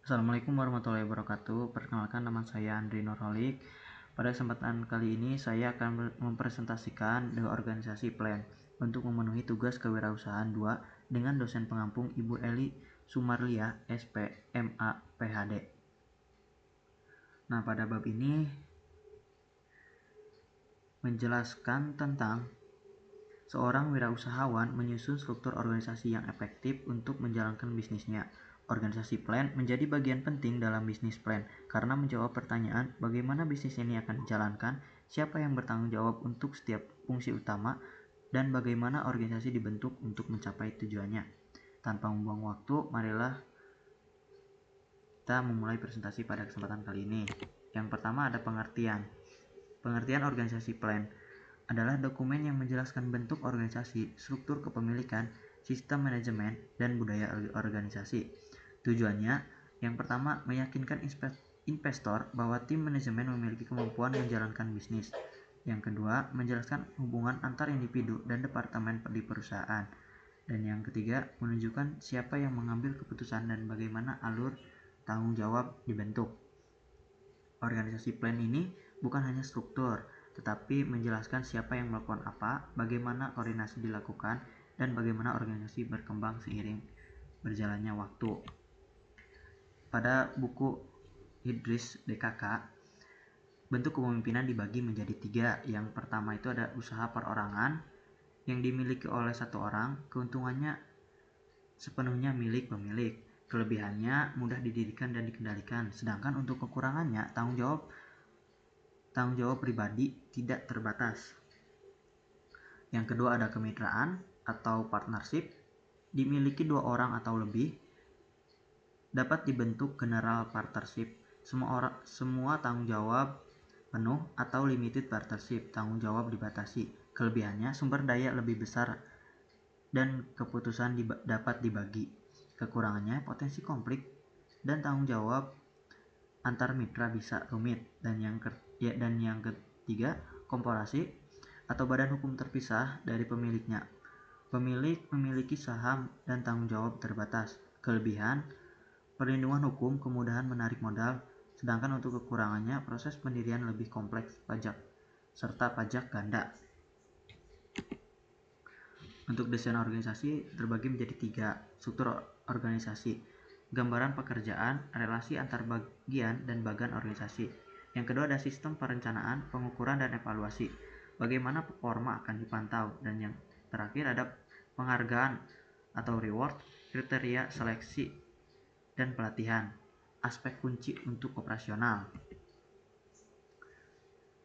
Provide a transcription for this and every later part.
Assalamualaikum warahmatullahi wabarakatuh. Perkenalkan, nama saya Andri Nurholik. Pada kesempatan kali ini saya akan mempresentasikan The Organisasi Plan untuk memenuhi tugas kewirausahaan 2 dengan dosen pengampung Ibu Eli Sumarlia, SP, MA, PhD. Nah, pada bab ini menjelaskan tentang seorang wirausahawan menyusun struktur organisasi yang efektif untuk menjalankan bisnisnya. Organisasi plan menjadi bagian penting dalam bisnis plan karena menjawab pertanyaan bagaimana bisnis ini akan dijalankan, siapa yang bertanggung jawab untuk setiap fungsi utama, dan bagaimana organisasi dibentuk untuk mencapai tujuannya. Tanpa membuang waktu, marilah kita memulai presentasi pada kesempatan kali ini. Yang pertama ada pengertian. Pengertian organisasi plan adalah dokumen yang menjelaskan bentuk organisasi, struktur kepemilikan, sistem manajemen, dan budaya organisasi. Tujuannya, yang pertama, meyakinkan investor bahwa tim manajemen memiliki kemampuan menjalankan bisnis. Yang kedua, menjelaskan hubungan antar individu dan departemen di perusahaan. Dan yang ketiga, menunjukkan siapa yang mengambil keputusan dan bagaimana alur tanggung jawab dibentuk. Organisasi plan ini bukan hanya struktur, tetapi menjelaskan siapa yang melakukan apa, bagaimana koordinasi dilakukan, dan bagaimana organisasi berkembang seiring berjalannya waktu. Pada buku Idris DKK, bentuk kepemimpinan dibagi menjadi 3. Yang pertama itu ada usaha perorangan yang dimiliki oleh satu orang, keuntungannya sepenuhnya milik pemilik. Kelebihannya mudah didirikan dan dikendalikan, sedangkan untuk kekurangannya tanggung jawab pribadi tidak terbatas. Yang kedua ada kemitraan atau partnership, dimiliki 2 orang atau lebih, dapat dibentuk general partnership. Semua tanggung jawab penuh atau limited partnership, tanggung jawab dibatasi. Kelebihannya sumber daya lebih besar dan keputusan dapat dibagi. Kekurangannya potensi konflik dan tanggung jawab antar mitra bisa rumit. Dan yang ketiga, korporasi atau badan hukum terpisah dari pemiliknya. Pemilik memiliki saham dan tanggung jawab terbatas. Kelebihan, perlindungan hukum, kemudahan menarik modal, sedangkan untuk kekurangannya proses pendirian lebih kompleks, pajak serta pajak ganda. Untuk desain organisasi terbagi menjadi 3. Struktur organisasi, gambaran pekerjaan, relasi antar bagian dan bagian organisasi. Yang kedua ada sistem perencanaan, pengukuran, dan evaluasi, bagaimana performa akan dipantau. Dan yang terakhir ada penghargaan atau reward, kriteria seleksi, dan pelatihan, aspek kunci untuk operasional.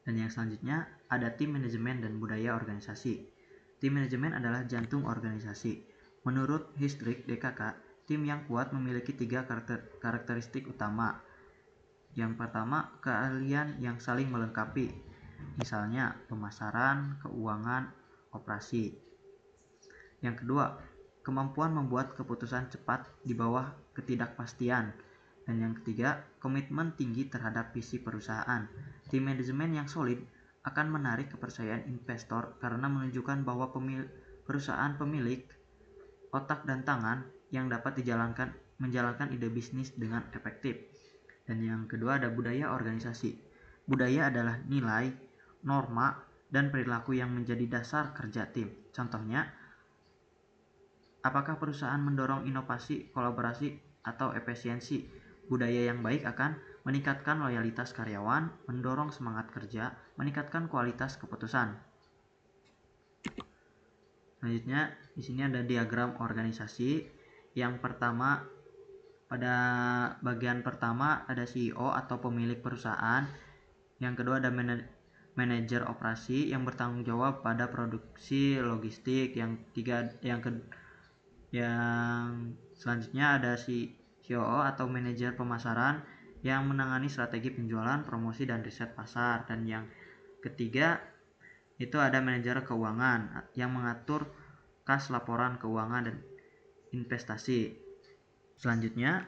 Dan yang selanjutnya ada tim manajemen dan budaya organisasi. Tim manajemen adalah jantung organisasi. Menurut Histrik DKK, tim yang kuat memiliki 3 karakteristik utama. Yang pertama, keahlian yang saling melengkapi, misalnya pemasaran, keuangan, operasi. Yang kedua, kemampuan membuat keputusan cepat di bawah ketidakpastian. Dan yang ketiga, komitmen tinggi terhadap visi perusahaan. Tim manajemen yang solid akan menarik kepercayaan investor karena menunjukkan bahwa perusahaan pemilik otak dan tangan yang dapat menjalankan ide bisnis dengan efektif. Dan yang kedua ada budaya organisasi. Budaya adalah nilai, norma, dan perilaku yang menjadi dasar kerja tim. Contohnya, apakah perusahaan mendorong inovasi, kolaborasi, atau efisiensi? Budaya yang baik akan meningkatkan loyalitas karyawan, mendorong semangat kerja, meningkatkan kualitas keputusan. Selanjutnya, di sini ada diagram organisasi. Yang pertama, pada bagian pertama ada CEO atau pemilik perusahaan. Yang kedua ada manajer operasi yang bertanggung jawab pada produksi logistik. Yang selanjutnya ada COO atau manajer pemasaran yang menangani strategi penjualan, promosi, dan riset pasar. Dan yang ketiga itu ada manajer keuangan yang mengatur kas laporan keuangan dan investasi. Selanjutnya,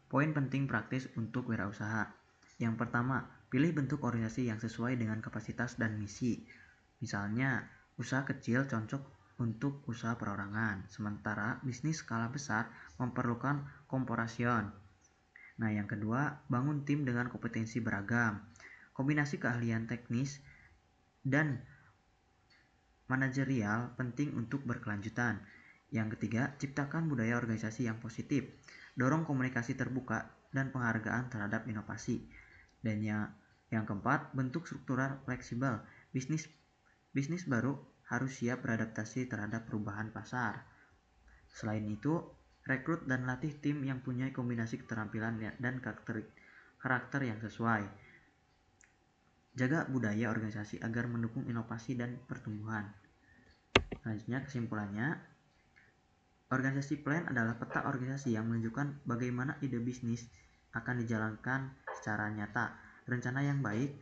poin penting praktis untuk wirausaha. Yang pertama, pilih bentuk organisasi yang sesuai dengan kapasitas dan misi. Misalnya, usaha kecil cocok untuk usaha perorangan, sementara bisnis skala besar memerlukan korporasi. Nah, yang kedua, bangun tim dengan kompetensi beragam. Kombinasi keahlian teknis dan manajerial penting untuk berkelanjutan. Yang ketiga, ciptakan budaya organisasi yang positif. Dorong komunikasi terbuka dan penghargaan terhadap inovasi. Dan yang keempat, bentuk struktural fleksibel. Bisnis baru harus siap beradaptasi terhadap perubahan pasar. Selain itu, rekrut dan latih tim yang punya kombinasi keterampilan dan karakter yang sesuai. Jaga budaya organisasi agar mendukung inovasi dan pertumbuhan. Selanjutnya, kesimpulannya, organisasi plan adalah peta organisasi yang menunjukkan bagaimana ide bisnis akan dijalankan secara nyata. Rencana yang baik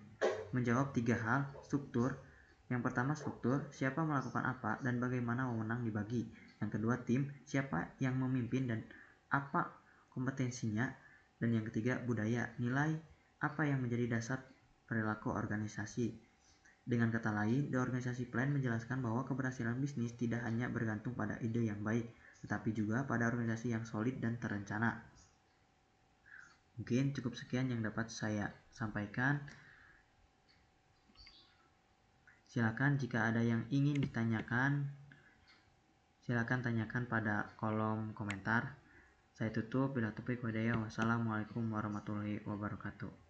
menjawab 3 hal: struktur. Yang pertama, struktur, siapa melakukan apa dan bagaimana wewenang dibagi. Yang kedua, tim, siapa yang memimpin dan apa kompetensinya. Dan yang ketiga, budaya, nilai apa yang menjadi dasar perilaku organisasi. Dengan kata lain, The Organisasi Plan menjelaskan bahwa keberhasilan bisnis tidak hanya bergantung pada ide yang baik, tetapi juga pada organisasi yang solid dan terencana. Mungkin cukup sekian yang dapat saya sampaikan. Silakan jika ada yang ingin ditanyakan, silakan tanyakan pada kolom komentar. Saya tutup. Bila taufiq wal hidayah. Wassalamualaikum warahmatullahi wabarakatuh.